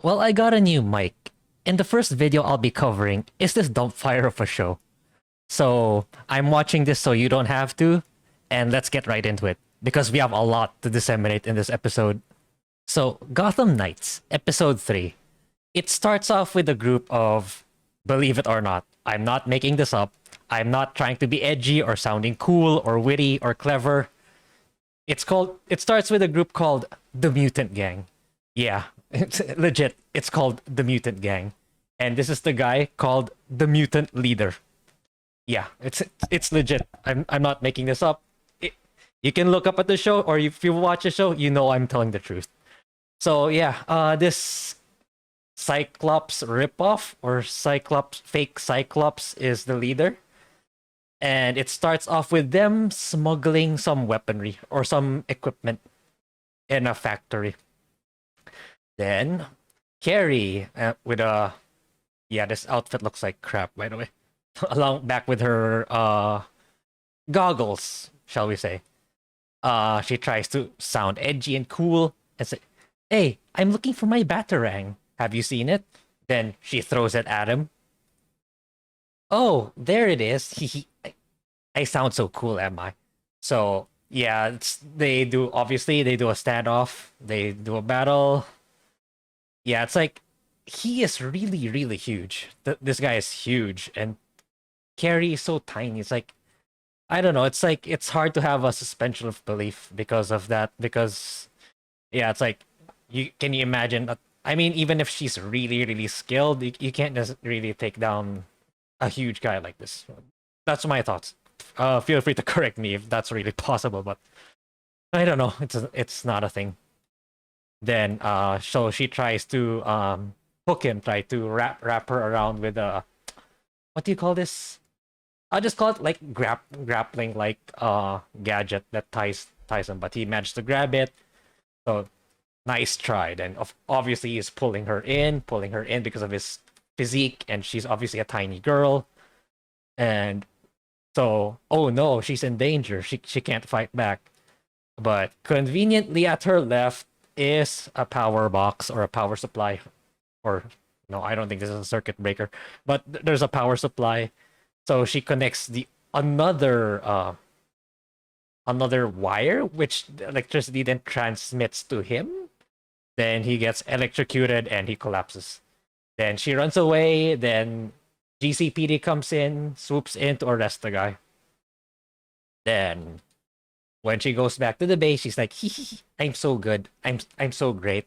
Well, I got a new mic. In the first video I'll be covering is this dumpfire of a show. So I'm watching this so you don't have to, and let's get right into it because we have a lot to disseminate in this episode. So Gotham Knights, episode 3. It starts off with a group of, believe it or not, I'm not making this up. I'm not trying to be edgy or sounding cool or witty or clever. It starts with a group called the Mutant Gang. Yeah, it's legit. It's called the Mutant Gang. And this is the guy called the Mutant Leader. Yeah, it's legit. I'm not making this up. You can look up at the show, or if you watch the show, you know I'm telling the truth. So yeah, this Cyclops ripoff or Cyclops fake Cyclops is the leader. And it starts off with them smuggling some weaponry or some equipment in a factory. Then Carrie with a this outfit looks like crap, by the way. Along back with her goggles, shall we say. She tries to sound edgy and cool and say, "Hey, I'm looking for my batarang. Have you seen it?" Then she throws it at him. "Oh, there it is." I sound so cool, am I? So yeah, they do a standoff. They do a battle. Yeah, it's like he is really, really huge. This guy is huge, and Carrie is so tiny. It's like I don't know. It's like it's hard to have a suspension of belief because of that. Because yeah, it's like you imagine? I mean, even if she's really, really skilled, you can't just really take down a huge guy like this. That's my thoughts. Feel free to correct me if that's really possible, but I don't know. It's not a thing. Then so she tries to hook him, try to wrap her around with a what do you call this? I'll just call it like grappling like gadget that ties him, but he managed to grab it. So nice try. Then obviously he's pulling her in because of his physique, and she's obviously a tiny girl. And so, oh no, she's in danger. She can't fight back. But conveniently at her left is a power box or a power supply. Or no, I don't think this is a circuit breaker. But there's a power supply. So she connects the another wire, which the electricity then transmits to him. Then he gets electrocuted and he collapses. Then she runs away. Then GCPD comes in, swoops in to arrest the guy. Then, when she goes back to the base, she's like, "I'm so good. I'm so great.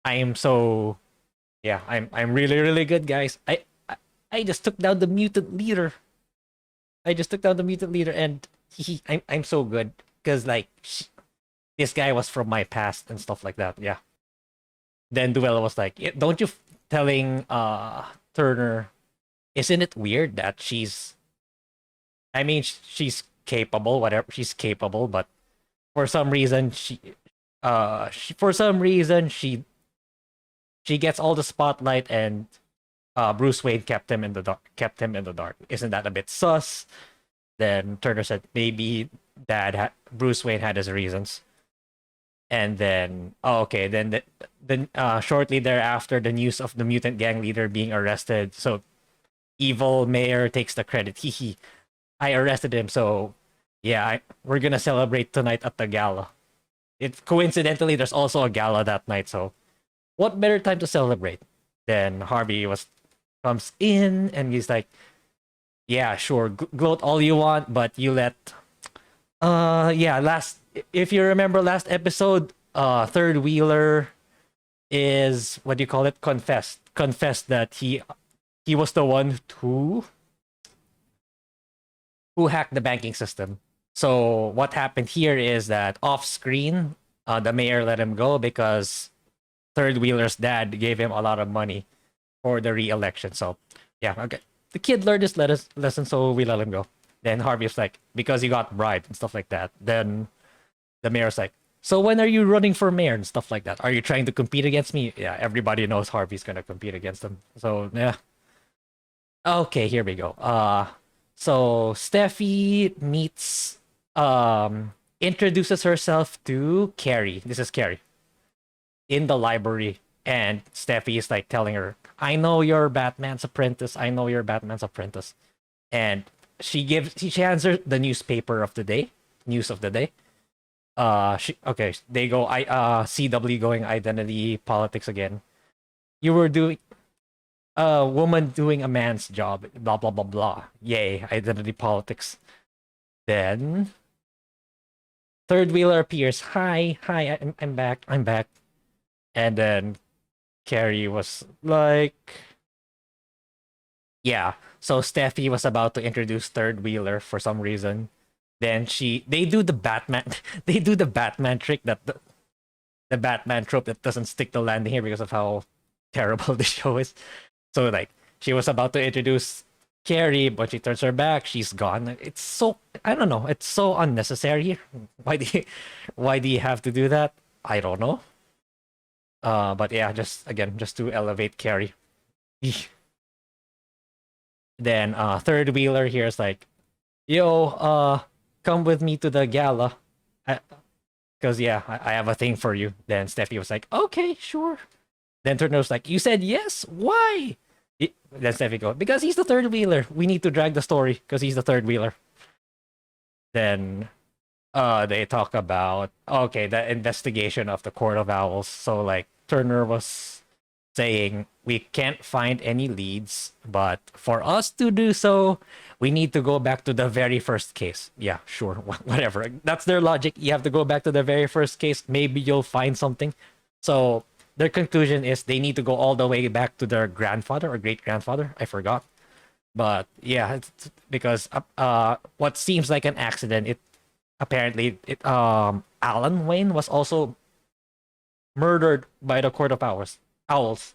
I'm so I'm really, really good, guys. I just took down the mutant leader. And I'm so good because like this guy was from my past and stuff like that. Yeah." Then Duella was like, "Don't you telling Turner? Isn't it weird that she's capable, whatever, she's capable, but for some reason she gets all the spotlight, and Bruce Wayne kept him in the dark. Isn't that a bit sus?" Then Turner said maybe Bruce Wayne had his reasons. And then shortly thereafter, the news of the mutant gang leader being arrested. So evil mayor takes the credit. I arrested him, so yeah, we're gonna celebrate tonight at the gala. Coincidentally, there's also a gala that night, so what better time to celebrate? Then Harvey comes in and he's like, "Yeah, sure, gloat all you want, but you let if you remember last episode, Third Wheeler is what do you call it? Confessed that he was the one who hacked the banking system. So what happened here is that off screen, the mayor let him go because Third Wheeler's dad gave him a lot of money for the re-election. So yeah, okay, the kid learned his lesson, so we let him go. Then Harvey's like, because he got bribed and stuff like that. Then the mayor's like, "So when are you running for mayor and stuff like that? Are you trying to compete against me?" Yeah, everybody knows Harvey's gonna compete against him. So yeah. Okay, here we go. So Steffi meets introduces herself to Carrie. This is Carrie in the library. And Steffi is like telling her, I know you're Batman's apprentice. I know you're Batman's apprentice. And she hands her the newspaper of the day, news of the day. They go CW going identity politics again. You were doing a woman doing a man's job, blah blah blah blah. Yay, identity politics. Then third wheeler appears. Hi, I'm back. I'm back. And then Carrie was like, yeah. So Steffi was about to introduce third wheeler for some reason. Then they do the Batman they do the Batman trick that the Batman trope that doesn't stick the landing here because of how terrible the show is. So like she was about to introduce Carrie, but she turns her back, she's gone. It's so, I don't know, it's so unnecessary. Why do you have to do that? I don't know. But yeah, just to elevate Carrie. Then third wheeler here is like, yo, come with me to the gala. Because yeah, I have a thing for you. Then Steffi was like, okay, sure. Then Turner was like, you said yes? Why? Then Steffi goes, because he's the third wheeler. We need to drag the story because he's the third wheeler. Then they talk about, okay, the investigation of the Court of Owls. So like Turner was saying, we can't find any leads, but for us to do so, we need to go back to the very first case. Yeah, sure, whatever. That's their logic. You have to go back to the very first case. Maybe you'll find something. So their conclusion is they need to go all the way back to their grandfather or great grandfather. I forgot. But yeah, it's because what seems like an accident, Alan Wayne was also murdered by the Court of Owls.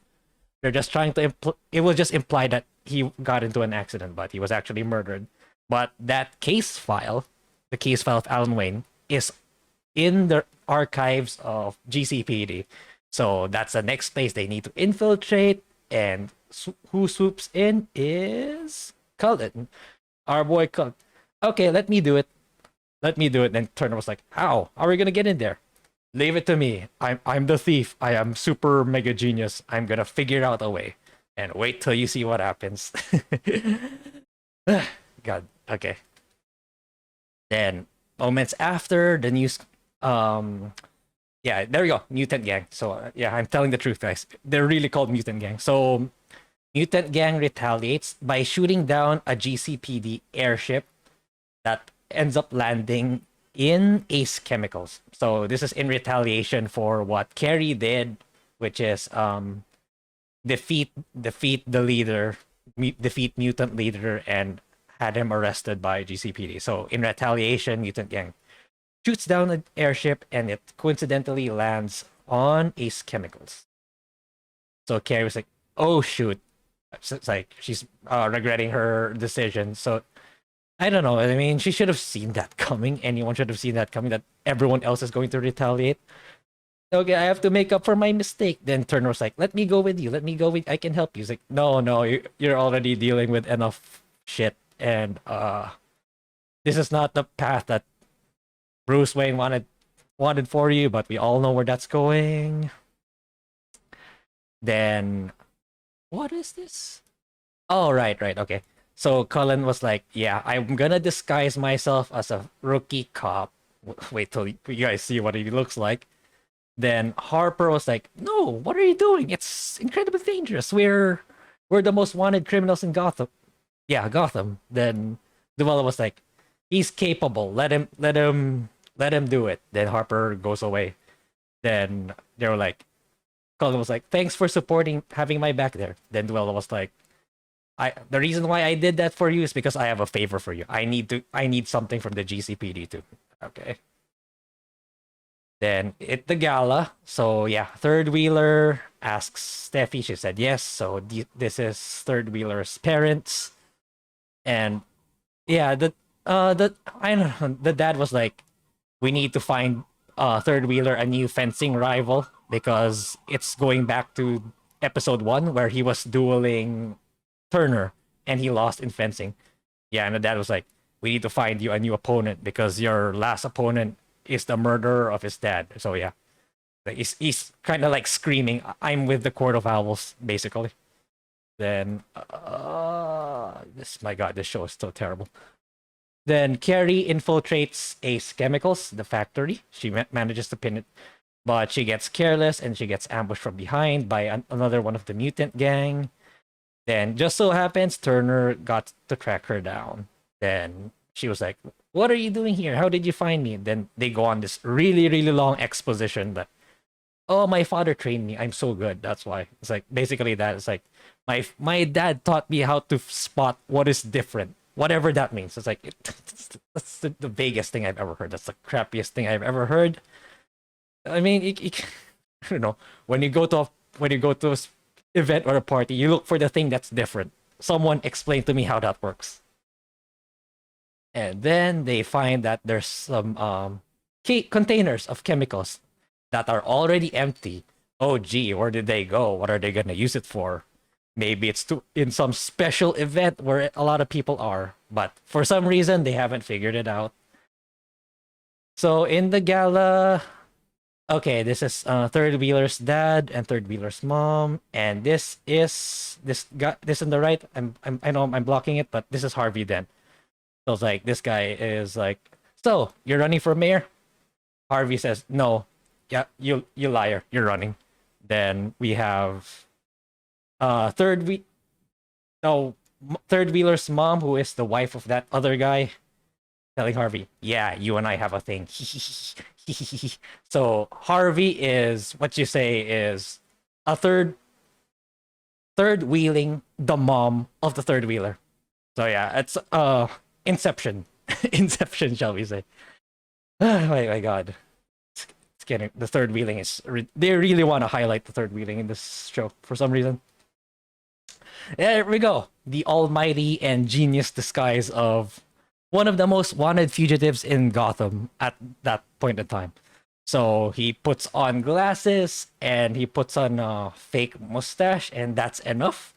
They're just trying to it was just implied that he got into an accident, but he was actually murdered. But that case file, the case file of Alan Wayne, is in the archives of GCPD. So that's the next place they need to infiltrate. And who swoops in is Cullen, our boy Cullen. Okay, let me do it. Then Turner was like, how are we gonna get in there? Leave it to me. I'm the thief. I am super mega genius. I'm gonna figure out a way. And wait till you see what happens. God. Okay. Then moments after the news, yeah, there we go. Mutant Gang. So yeah, I'm telling the truth, guys. They're really called Mutant Gang. So Mutant Gang retaliates by shooting down a GCPD airship that ends up landing in Ace Chemicals. So this is in retaliation for what Carrie did, which is defeat the leader, defeat mutant leader, and had him arrested by GCPD. So in retaliation, Mutant Gang shoots down an airship, and it coincidentally lands on Ace Chemicals. So Carrie was like, "Oh shoot!" It's like she's regretting her decision. So I don't know. I mean, she should have seen that coming. Anyone should have seen that coming. That everyone else is going to retaliate. Okay, I have to make up for my mistake. Then Turner was like, "Let me go with you. Let me go with. I can help you." He's like, "No, you're already dealing with enough shit, and this is not the path that Bruce Wayne wanted for you. But we all know where that's going." Then, what is this? Oh, right, okay. So Cullen was like, yeah, I'm gonna disguise myself as a rookie cop. Wait till you guys see what he looks like. Then Harper was like, no, what are you doing? It's incredibly dangerous. We're the most wanted criminals in Gotham. Yeah, Gotham. Then Duella was like, he's capable. Let him do it. Then Harper goes away. Then they were like, Cullen was like, thanks for having my back there. Then Duella was like, the reason why I did that for you is because I have a favor for you. I need something from the GCPD too. Okay. Then at the gala, so yeah, Third Wheeler asks Steffi. She said yes. So this is Third Wheeler's parents, and yeah, I don't know. The dad was like, we need to find Third Wheeler a new fencing rival because it's going back to episode 1 where he was dueling Turner and he lost in fencing. Yeah, and the dad was like, we need to find you a new opponent because your last opponent is the murderer of his dad. So yeah. Like he's kind of like screaming, "I'm with the Court of Owls," basically. Then, my God, this show is so terrible. Then Carrie infiltrates Ace Chemicals, the factory. She manages to pin it, but she gets careless and she gets ambushed from behind by another one of the mutant gang. Then just so happens Turner got to track her down. Then she was like, "What are you doing here? How did you find me?" Then they go on this really, really long exposition that, "Oh, my father trained me. I'm so good. That's why." It's like basically that. It's like my dad taught me how to spot what is different, whatever that means. It's like that's the vaguest thing I've ever heard. That's the crappiest thing I've ever heard. I mean, I don't know. When you go to a event or a party, you look for the thing that's different. Someone explain to me how that works. And then they find that there's some containers of chemicals that are already empty. Oh gee, where did they go? What are they gonna use it for? Maybe it's in some special event where a lot of people are, but for some reason they haven't figured it out. So in the gala, okay, this is Third Wheeler's dad and Third Wheeler's mom, and this guy. This on the right. I know I'm blocking it, but this is Harvey. Then so it's like this guy is like, "So you're running for mayor?" Harvey says, "No, yeah, you liar, you're running." Then we have third we no Third Wheeler's mom, who is the wife of that other guy, telling Harvey, "Yeah, you and I have a thing." So Harvey is what you say is a third wheeling the mom of the third wheeler. So yeah, it's Inception. Inception, shall we say. Oh my God. It's getting the third wheeling is they really want to highlight the third wheeling in this show for some reason. There we go. The almighty and genius disguise of one of the most wanted fugitives in Gotham at that point in time. So he puts on glasses and he puts on a fake mustache, and that's enough.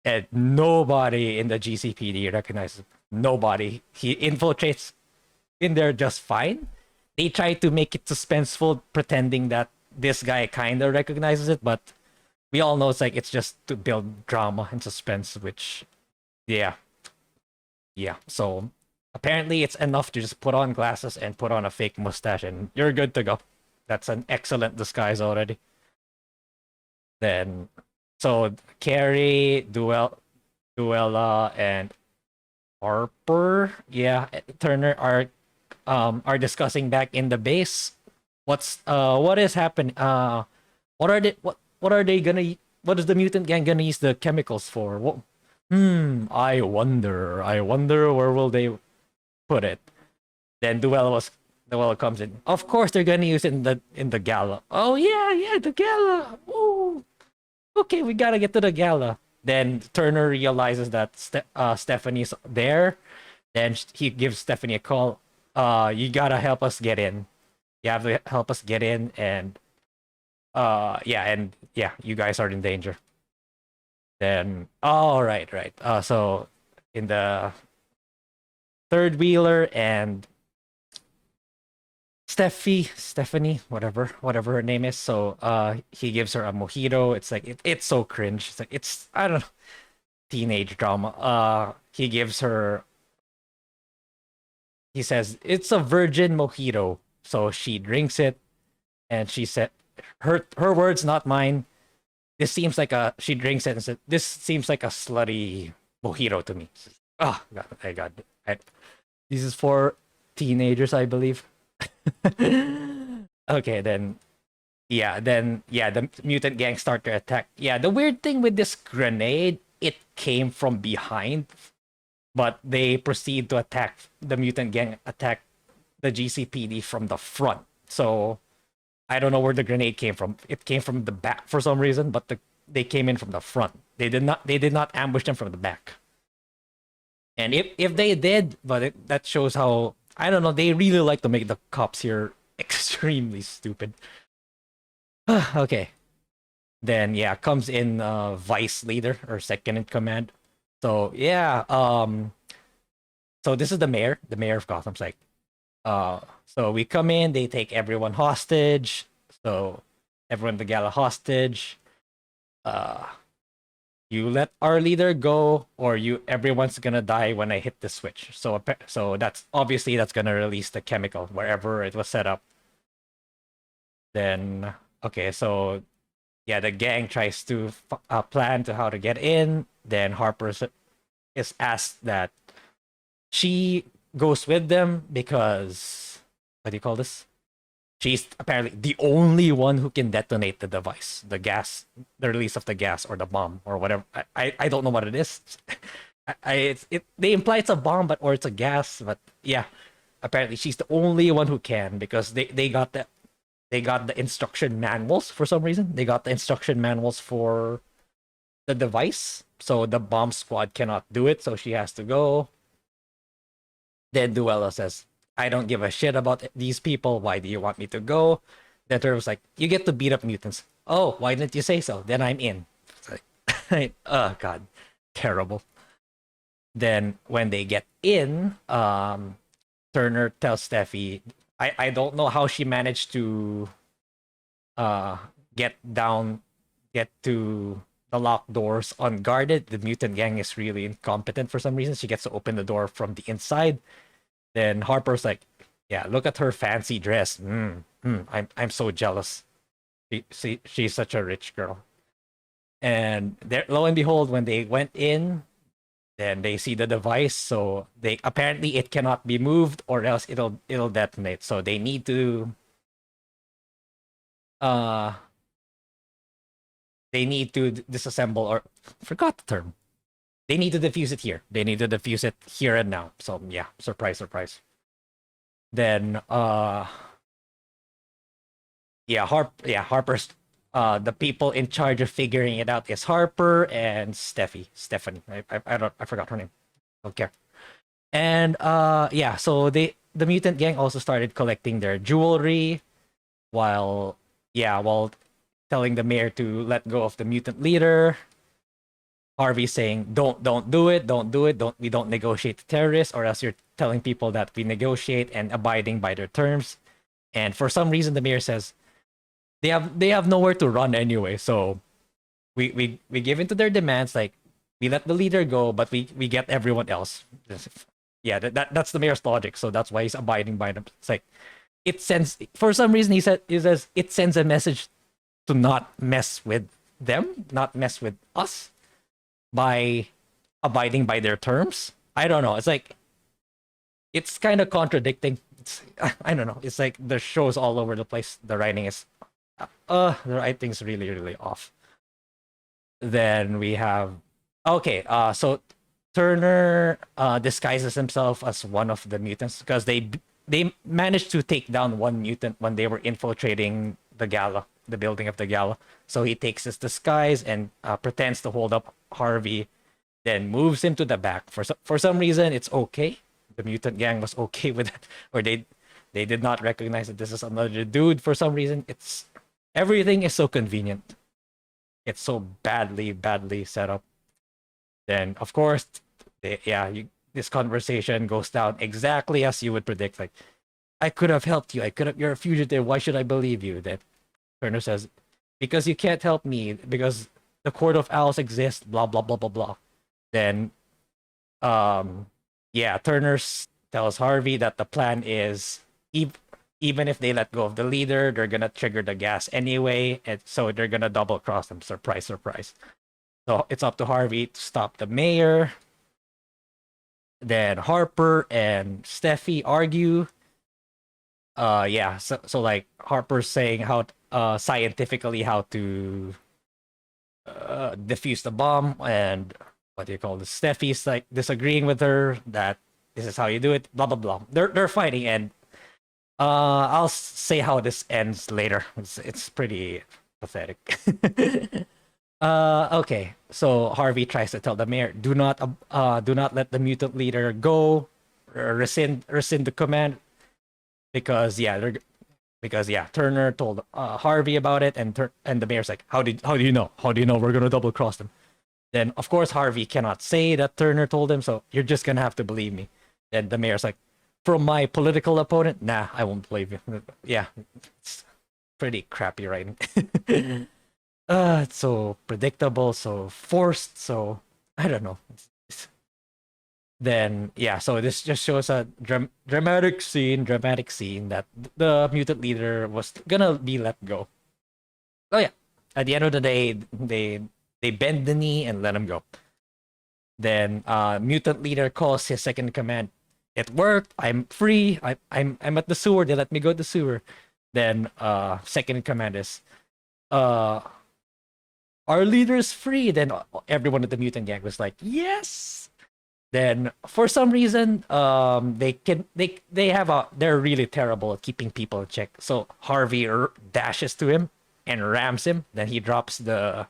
And nobody in the GCPD recognizes him. Nobody. He infiltrates in there just fine. They try to make it suspenseful, pretending that this guy kind of recognizes it, but we all know it's just to build drama and suspense, which, yeah. So apparently it's enough to just put on glasses and put on a fake mustache and you're good to go. That's an excellent disguise already. Then, so Carrie, Duella, and Harper, yeah, Turner are discussing back in the base. What is happening? What are they gonna? What is the mutant gang gonna use the chemicals for? What? I wonder. I wonder where will they put it. Then Duella comes in. Of course they're gonna use it in the gala. Oh yeah, the gala. Ooh. Okay, we gotta get to the gala. Then Turner realizes that Stephanie's there. Then he gives Stephanie a call. You gotta help us get in. You have to help us get in, and you guys are in danger. Then, all right. So in the third wheeler and Stephanie, whatever her name is. So he gives her a mojito. It's like it's so cringe. It's like I don't know, teenage drama. He gives her. He says it's a virgin mojito. So she drinks it, and she said, her words, not mine. This seems like a. She drinks it and said, "This seems like a slutty mojito to me." Oh God, I got it. This is for teenagers, I believe. Okay, then the mutant gang start to attack. Yeah, the weird thing with this grenade, it came from behind, but they proceed to attack the mutant gang, attack the GCPD from the front. So I don't know where the grenade came from. It came from the back for some reason, but they came in from the front. They did not ambush them from the back. And if they did, but that shows how, I don't know, they really like to make the cops here extremely stupid. Okay. Then comes in vice leader or second in command. So so this is the mayor of Gotham's like, so we come in, they take everyone hostage. So everyone in the gala hostage. Uh, you let our leader go, or everyone's gonna die when I hit the switch. So that's obviously that's gonna release the chemical wherever it was set up. Then okay, so yeah, the gang tries to plan to how to get in. Then Harper is asked that she goes with them because what do you call this? She's apparently the only one who can detonate the device, the gas, the release of the gas or the bomb or whatever. I don't know what it is. They imply it's a bomb, or it's a gas, but yeah, apparently she's the only one who can because they got the instruction manuals for some reason. They got the instruction manuals for the device, so the bomb squad cannot do it, so she has to go. Then Duella says, I don't give a shit about these people. Why do you want me to go? Then Turbo's like, you get to beat up mutants. Oh, why didn't you say so? Then I'm in. It's like, oh, God. Terrible. Then when they get in, Turner tells Steffi, I don't know how she managed to get to the locked doors unguarded. The mutant gang is really incompetent for some reason. She gets to open the door from the inside. Then Harper's like, yeah, look at her fancy dress. I'm so jealous. She's such a rich girl. And there, lo and behold, when they went in, then they see the device. So they apparently it cannot be moved, or else it'll detonate. So they need to disassemble, or forgot the term. They need to defuse it here. They need to defuse it here and now. So yeah, surprise, surprise. Then Harper's the people in charge of figuring it out is Harper and Stephanie. I forgot her name. Don't care. And so the mutant gang also started collecting their jewelry while telling the mayor to let go of the mutant leader. Harvey saying, don't do it, we don't negotiate with terrorists, or else you're telling people that we negotiate and abiding by their terms. And for some reason the mayor says they have nowhere to run anyway, so we give in to their demands, like we let the leader go, but we get everyone else. Yeah, that's the mayor's logic, so that's why he's abiding by them. It's like it sends, for some reason he says it sends a message to not mess with them, not mess with us, by abiding by their terms. I don't know. It's like it's kind of contradicting. I don't know. It's like the show's all over the place. The writing is the writing's really, really off. Then we have so Turner disguises himself as one of the mutants because they managed to take down one mutant when they were infiltrating the gala, the building of the gala. So he takes his disguise and pretends to hold up Harvey, then moves him to the back. For some reason, it's okay. The mutant gang was okay with it, or they did not recognize that this is another dude. For some reason, everything is so convenient. It's so badly set up. Then, of course, this conversation goes down exactly as you would predict. Like, I could have helped you. You're a fugitive. Why should I believe you? Then Turner says, because you can't help me, because the Court of Owls exists, blah, blah, blah, blah, blah. Then, Turner tells Harvey that the plan is, even if they let go of the leader, they're going to trigger the gas anyway, and so they're going to double cross them. Surprise, surprise. So it's up to Harvey to stop the mayor. Then Harper and Steffi argue. So like Harper's saying how scientifically how to defuse the bomb, and what do you call this? Steffi's like disagreeing with her that this is how you do it. Blah blah blah. They're fighting, and I'll say how this ends later. It's pretty pathetic. Okay. So Harvey tries to tell the mayor, do not let the mutant leader go, rescind the command, because Turner told Harvey about it, and the mayor's like, how do you know? How do you know we're gonna double cross them? Then of course Harvey cannot say that Turner told him, so you're just gonna have to believe me. Then the mayor's like, from my political opponent, nah, I won't believe you. Yeah, it's pretty crappy writing. It's so predictable, so forced, so I don't know. Then yeah, so this just shows a dramatic scene that the mutant leader was gonna be let go. Oh yeah, at the end of the day, they bend the knee and let him go. Then mutant leader calls his second command. It worked. I'm free. I'm at the sewer. They let me go to the sewer. Then second command is uh our leader is free. Then everyone at the mutant gang was like, yes. Then for some reason, they're really terrible at keeping people in check. So Harvey dashes to him and rams him. Then he drops the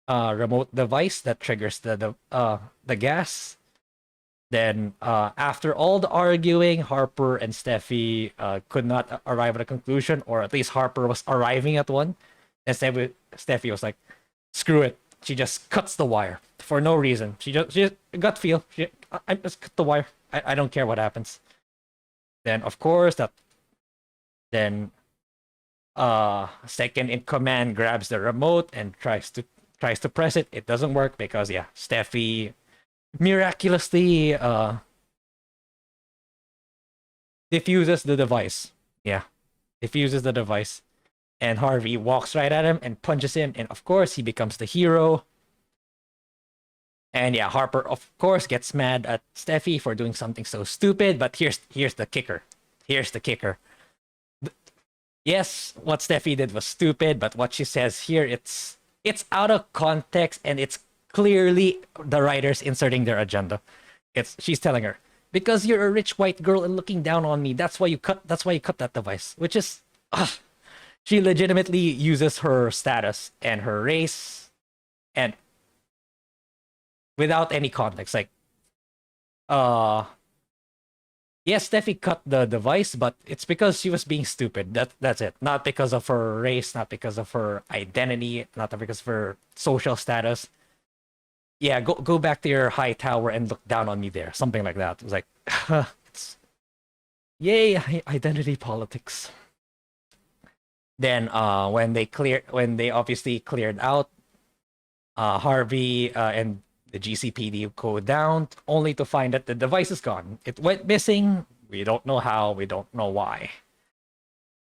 remote device that triggers the gas. Then after all the arguing, Harper and Steffi could not arrive at a conclusion, or at least Harper was arriving at one. And Steffi was like, "Screw it." She just cuts the wire for no reason. She just gut feel. I just cut the wire. I don't care what happens. Then of course then second in command grabs the remote and tries to press it. It doesn't work because yeah, Steffi miraculously diffuses the device. Yeah, diffuses the device. And Harvey walks right at him and punches him, and of course he becomes the hero. And yeah, Harper of course gets mad at Steffi for doing something so stupid, but here's the kicker. Here's the kicker. Yes, what Steffi did was stupid, but what she says here, it's out of context, and it's clearly the writers inserting their agenda. She's telling her, because you're a rich white girl and looking down on me, that's why you cut that device. Which is she legitimately uses her status and her race and without any context. Like yes, Steffi cut the device, but it's because she was being stupid. That's it. Not because of her race, not because of her identity, not because of her social status. Yeah, go back to your high tower and look down on me there. Something like that. It was like, it's yay, identity politics. Then when they obviously cleared out, Harvey and the GCPD go down, only to find that the device is gone. It went missing. We don't know how. We don't know why.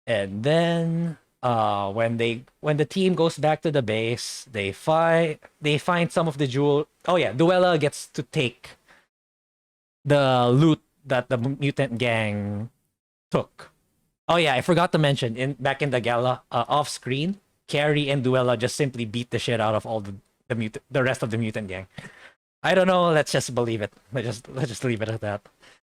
And then when the team goes back to the base, they find some of the jewel. Oh yeah, Duella gets to take the loot that the mutant gang took. Oh yeah, I forgot to mention back in the gala off screen, Carrie and Duella just simply beat the shit out of all the rest of the mutant gang. I don't know. Let's just believe it. Let's just leave it at that.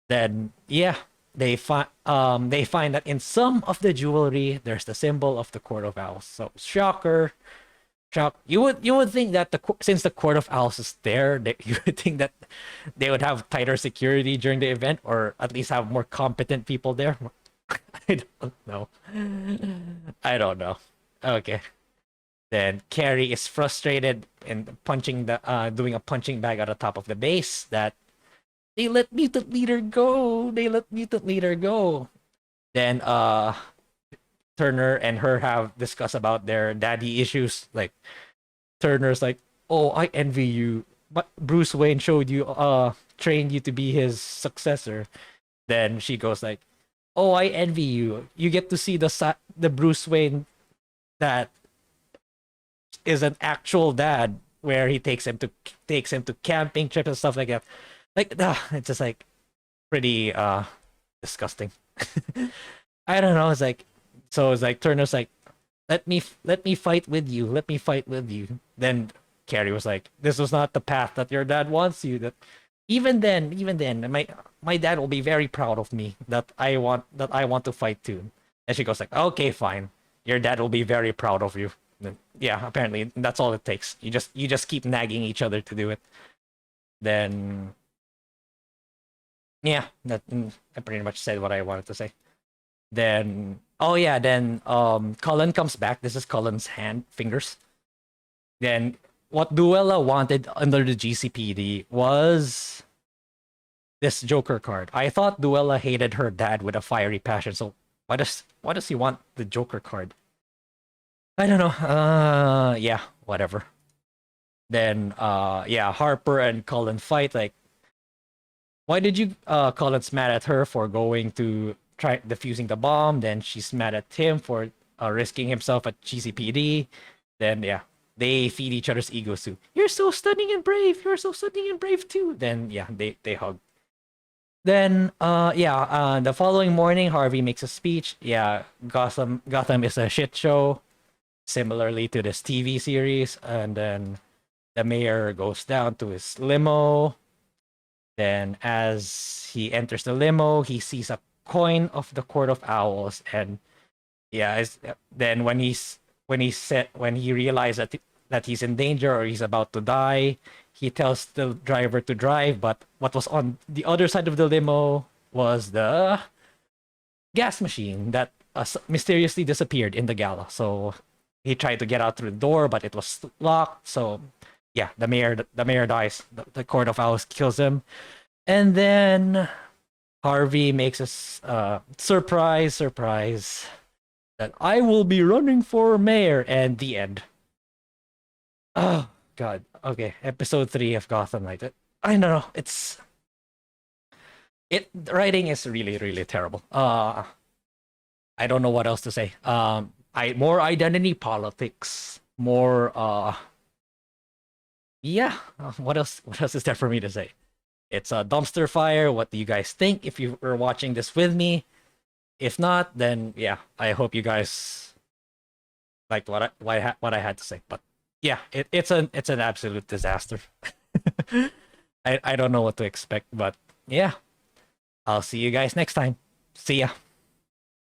Then yeah, they find that in some of the jewelry there's the symbol of the Court of Owls. So shocker. You would think that since the Court of Owls is there, you would think that they would have tighter security during the event, or at least have more competent people there. I don't know. Okay. Then Carrie is frustrated and doing a punching bag at the top of the base that they let mutant leader go. Then Turner and her have discussed about their daddy issues. Like Turner's like, "Oh, I envy you. But Bruce Wayne trained you to be his successor." Then she goes like, "Oh, I envy you. You get to see the Bruce Wayne that is an actual dad, where he takes him to camping trips and stuff like that." Like, it's just like pretty disgusting. I don't know. It's like Turner's like, let me fight with you. Let me fight with you. Then Carrie was like, "This was not the path that your dad wants you. That even then, my dad will be very proud of me that I want to fight too." And she goes like, "Okay, fine. Your dad will be very proud of you." Then, yeah, apparently that's all it takes. You just keep nagging each other to do it. Then yeah, I pretty much said what I wanted to say. Then Cullen comes back. This is Cullen's fingers. Then what Duella wanted under the GCPD was this Joker card. I thought Duella hated her dad with a fiery passion. So why does he want the Joker card? I don't know. Yeah, whatever. Then yeah, Harper and Cullen fight. Like, why did you Cullen's mad at her for going to try defusing the bomb? Then she's mad at him for risking himself at GCPD. Then yeah, they feed each other's egos too. You're so stunning and brave. You're so stunning and brave too. Then yeah, they hug. Then yeah, the following morning Harvey makes a speech. Yeah, Gotham is a shit show, similarly to this TV series. And then the mayor goes down to his limo. Then as he enters the limo, he sees a coin of the Court of Owls. And yeah, then when he realized that he's in danger or he's about to die, he tells the driver to drive. But what was on the other side of the limo was the gas machine that mysteriously disappeared in the gala. So he tried to get out through the door, but it was locked. So yeah, the mayor dies. The Court of Owls kills him, and then Harvey makes a surprise that I will be running for mayor, and the end. Oh God. Okay, episode 3 of Gotham Knight. I don't know. The writing is really terrible. I don't know what else to say. I more identity politics, more yeah. What else? What else is there for me to say? It's a dumpster fire. What do you guys think? If you were watching this with me, if not, then yeah, I hope you guys liked what I had to say. But yeah, it's an absolute disaster. I don't know what to expect, but yeah, I'll see you guys next time. See ya.